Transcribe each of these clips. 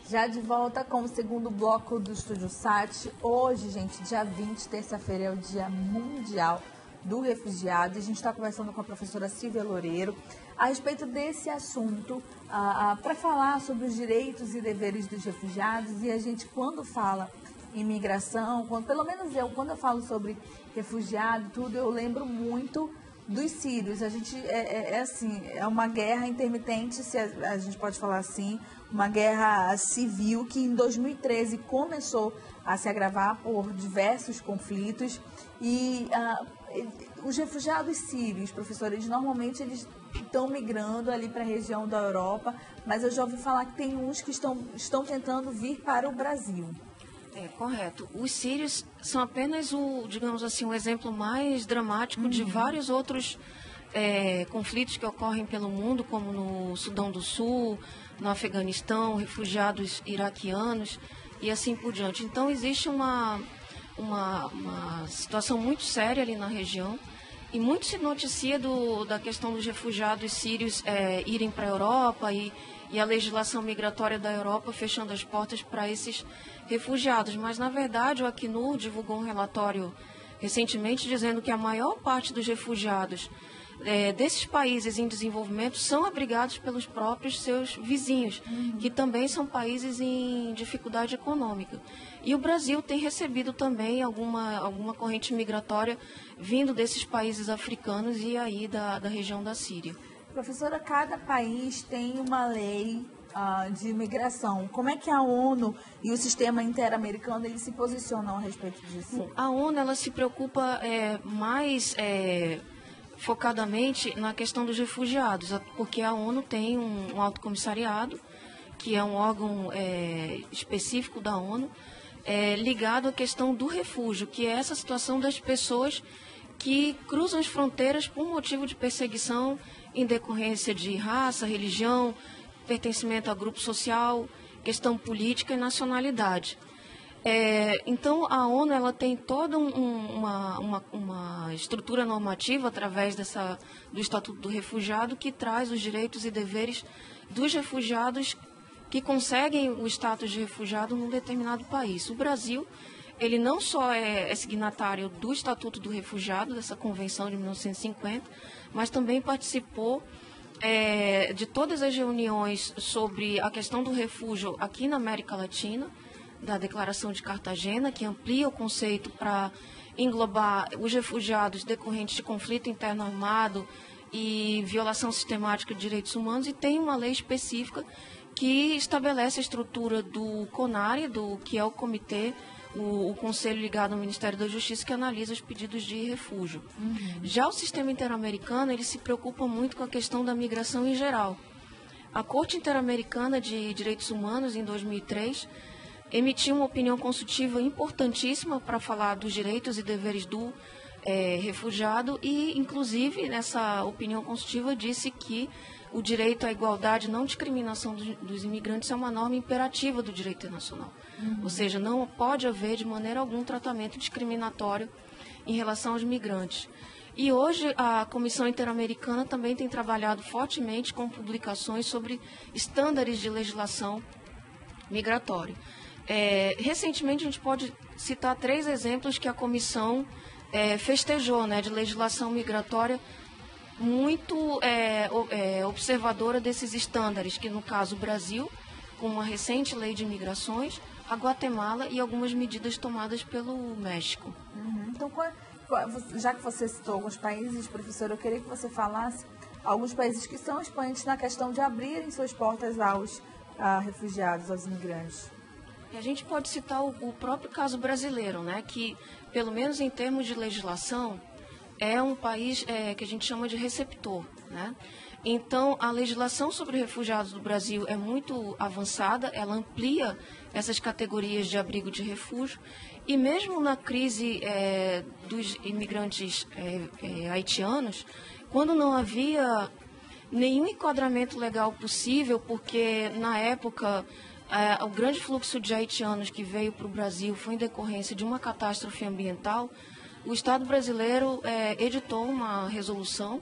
Já de volta com o segundo bloco do Estúdio Sat. Hoje, gente, dia 20, terça-feira, é o Dia Mundial do Refugiado. E a gente está conversando com a professora Silvia Loureiro a respeito desse assunto, para falar sobre os direitos e deveres dos refugiados. E a gente, quando fala em migração, pelo menos eu, quando eu falo sobre refugiado, tudo, eu lembro muito dos sírios. A gente assim, é uma guerra intermitente, se a gente pode falar assim, uma guerra civil que em 2013 começou a se agravar por diversos conflitos e os refugiados sírios, professores, normalmente eles estão migrando ali para a região da Europa, mas eu já ouvi falar que tem uns que estão tentando vir para o Brasil. É, correto. Os sírios são apenas digamos assim, um exemplo mais dramático de vários outros conflitos que ocorrem pelo mundo, como no Sudão do Sul, no Afeganistão, refugiados iraquianos e assim por diante. Então, existe uma situação muito séria ali na região e muito se noticia da questão dos refugiados sírios irem para a Europa e a legislação migratória da Europa fechando as portas para esses refugiados. Mas, na verdade, o Acnur divulgou um relatório recentemente dizendo que a maior parte dos refugiados desses países em desenvolvimento são abrigados pelos próprios seus vizinhos, que também são países em dificuldade econômica. E o Brasil tem recebido também alguma corrente migratória vindo desses países africanos e aí da região da Síria. Professora, cada país tem uma lei de imigração. Como é que a ONU e o sistema interamericano eles se posicionam a respeito disso? A ONU ela se preocupa mais focadamente na questão dos refugiados, porque a ONU tem um alto comissariado, que é um órgão específico da ONU, ligado à questão do refúgio, que é essa situação das pessoas que cruzam as fronteiras por motivo de perseguição em decorrência de raça, religião, pertencimento a grupo social, questão política e nacionalidade. Então, a ONU ela tem toda uma estrutura normativa através do Estatuto do Refugiado que traz os direitos e deveres dos refugiados que conseguem o status de refugiado num determinado país. O Brasil, ele não só é signatário do Estatuto do Refugiado, dessa Convenção de 1950, mas também participou de todas as reuniões sobre a questão do refúgio aqui na América Latina, da Declaração de Cartagena, que amplia o conceito para englobar os refugiados decorrentes de conflito interno armado e violação sistemática de direitos humanos, e tem uma lei específica que estabelece a estrutura do CONARE, que é o comitê, o conselho ligado ao Ministério da Justiça, que analisa os pedidos de refúgio. Já o sistema interamericano, ele se preocupa muito com a questão da migração em geral. A Corte Interamericana de Direitos Humanos, em 2003, emitiu uma opinião consultiva importantíssima para falar dos direitos e deveres do refugiado e, inclusive, nessa opinião consultiva disse que o direito à igualdade e não discriminação dos imigrantes é uma norma imperativa do direito internacional. Ou seja, não pode haver de maneira alguma tratamento discriminatório em relação aos migrantes. E hoje a Comissão Interamericana também tem trabalhado fortemente com publicações sobre estándares de legislação migratória. Recentemente a gente pode citar 3 exemplos que a Comissão festejou, de legislação migratória muito observadora desses estándares, que no caso o Brasil, com uma recente lei de imigrações, a Guatemala e algumas medidas tomadas pelo México. Então, já que você citou alguns países, professora, eu queria que você falasse alguns países que são expoentes na questão de abrirem suas portas aos refugiados, aos imigrantes. E a gente pode citar o próprio caso brasileiro, que, pelo menos em termos de legislação, é um país que a gente chama de receptor, Então, a legislação sobre refugiados do Brasil é muito avançada, ela amplia essas categorias de abrigo de refúgio, e mesmo na crise dos imigrantes haitianos, quando não havia nenhum enquadramento legal possível, porque na época o grande fluxo de haitianos que veio para o Brasil foi em decorrência de uma catástrofe ambiental, o Estado brasileiro editou uma resolução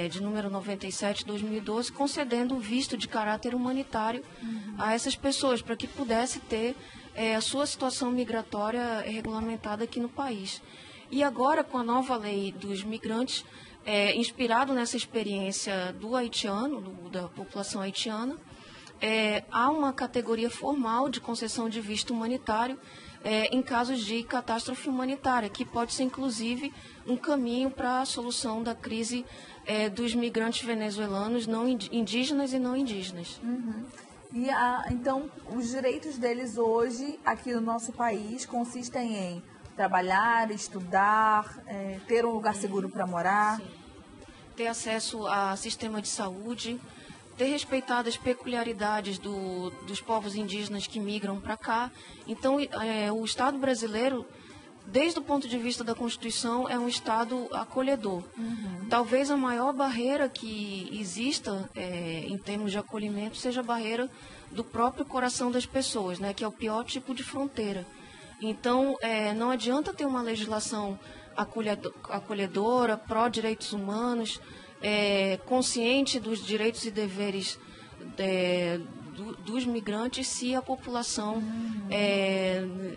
de número 97/2012, concedendo visto de caráter humanitário a essas pessoas, para que pudesse ter a sua situação migratória regulamentada aqui no país. E agora, com a nova lei dos migrantes, inspirado nessa experiência do haitiano, da população haitiana, há uma categoria formal de concessão de visto humanitário em casos de catástrofe humanitária, que pode ser, inclusive, um caminho para a solução da crise dos migrantes venezuelanos não indígenas e não indígenas. E então, os direitos deles hoje, aqui no nosso país, consistem em trabalhar, estudar, ter um lugar seguro para morar. Sim. Ter acesso a sistema de saúde, ter respeitado as peculiaridades dos povos indígenas que migram para cá. Então, o Estado brasileiro, desde o ponto de vista da Constituição, é um Estado acolhedor. Talvez a maior barreira que exista em termos de acolhimento seja a barreira do próprio coração das pessoas, né, que é o pior tipo de fronteira. Então, não adianta ter uma legislação acolhedora, pró-direitos humanos, consciente dos direitos e deveres dos migrantes, se a população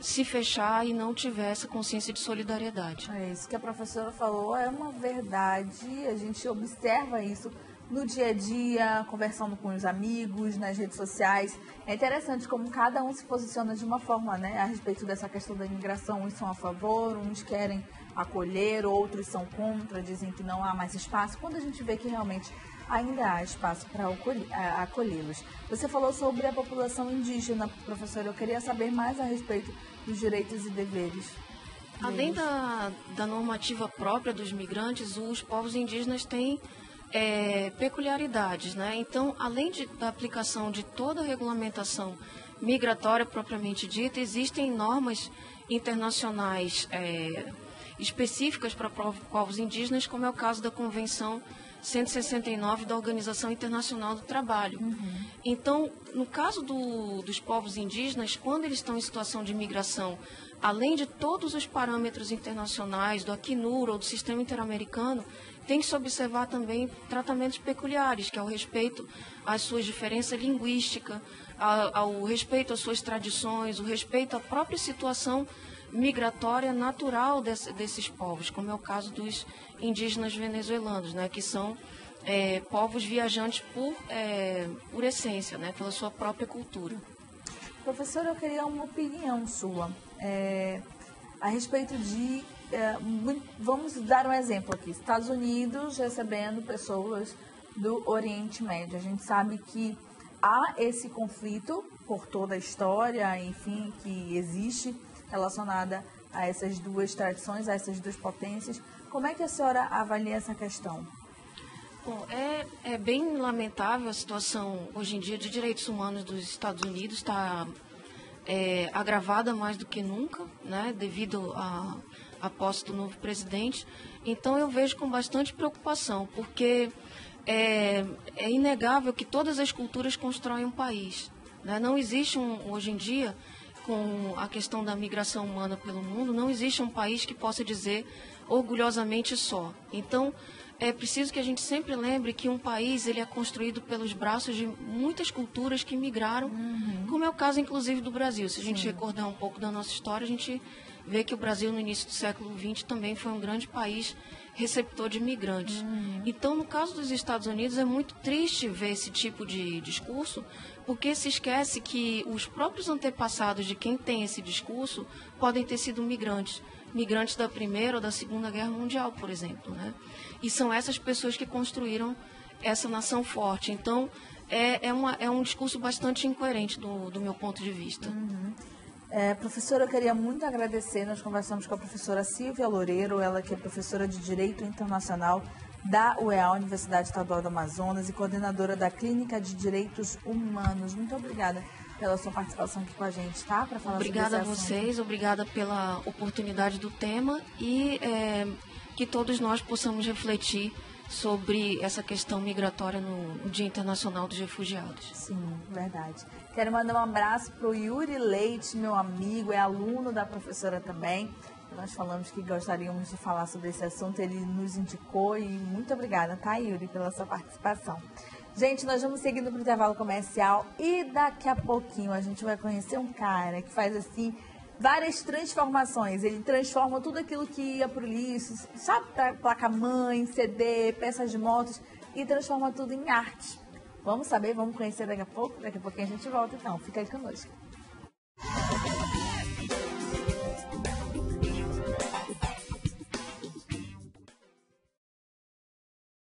se fechar e não tiver essa consciência de solidariedade. Isso que a professora falou é uma verdade, a gente observa isso no dia a dia, conversando com os amigos, nas redes sociais. É interessante como cada um se posiciona de uma forma, né, a respeito dessa questão da imigração. Uns são a favor, uns querem acolher, outros são contra, dizem que não há mais espaço, quando a gente vê que realmente ainda há espaço para acolhê-los. Você falou sobre a população indígena, professora. Eu queria saber mais a respeito dos direitos e deveres. Além da normativa própria dos migrantes, os povos indígenas têm peculiaridades, né? Então, além da aplicação de toda a regulamentação migratória propriamente dita, existem normas internacionais específicas para povos indígenas, como é o caso da Convenção 169 da Organização Internacional do Trabalho. Então, no caso dos povos indígenas, quando eles estão em situação de imigração, além de todos os parâmetros internacionais, do Acnur ou do Sistema Interamericano, tem que se observar também tratamentos peculiares, que é o respeito às suas diferenças linguísticas, ao respeito às suas tradições, o respeito à própria situação migratória natural desses povos, como é o caso dos indígenas venezuelanos, né, que são povos viajantes por essência, né, pela sua própria cultura. Professora, eu queria uma opinião sua a respeito de... vamos dar um exemplo aqui. Estados Unidos recebendo pessoas do Oriente Médio. A gente sabe que há esse conflito por toda a história, enfim, que existe relacionada a essas duas tradições, a essas duas potências. Como é que a senhora avalia essa questão? Bom, é bem lamentável a situação hoje em dia de direitos humanos dos Estados Unidos, está agravada mais do que nunca, né, devido à posse do novo presidente. Então eu vejo com bastante preocupação, porque é inegável que todas as culturas constroem um país, né? Não existe hoje em dia, com a questão da migração humana pelo mundo, não existe um país que possa dizer orgulhosamente só. Então, é preciso que a gente sempre lembre que um país ele é construído pelos braços de muitas culturas que migraram, como é o caso, inclusive, do Brasil. Se a gente recordar um pouco da nossa história, a gente vê que o Brasil, no início do século XX, também foi um grande país receptor de imigrantes. Então, no caso dos Estados Unidos, é muito triste ver esse tipo de discurso, porque se esquece que os próprios antepassados de quem tem esse discurso podem ter sido migrantes da Primeira ou da Segunda Guerra Mundial, por exemplo, né? E são essas pessoas que construíram essa nação forte. Então, é um discurso bastante incoerente do meu ponto de vista. Professora, eu queria muito agradecer. Nós conversamos com a professora Silvia Loureiro, ela que é professora de Direito Internacional da UEA, Universidade Estadual do Amazonas, e coordenadora da Clínica de Direitos Humanos. Muito obrigada pela sua participação aqui com a gente, tá? Para falar obrigada sobre esse a vocês, assunto. Obrigada pela oportunidade do tema e que todos nós possamos refletir sobre essa questão migratória no Dia Internacional dos Refugiados. Sim, verdade. Quero mandar um abraço para o Yuri Leite, meu amigo, é aluno da professora também. nós falamos que gostaríamos de falar sobre esse assunto, ele nos indicou e muito obrigada, tá, Yuri, pela sua participação. Gente, nós vamos seguindo para o intervalo comercial e daqui a pouquinho a gente vai conhecer um cara que faz assim várias transformações. Ele transforma tudo aquilo que ia para o lixo, sabe, placa-mãe, CD, peças de motos, e transforma tudo em arte. Vamos saber, vamos conhecer daqui a pouco? Daqui a pouquinho a gente volta, então. Fica aí conosco.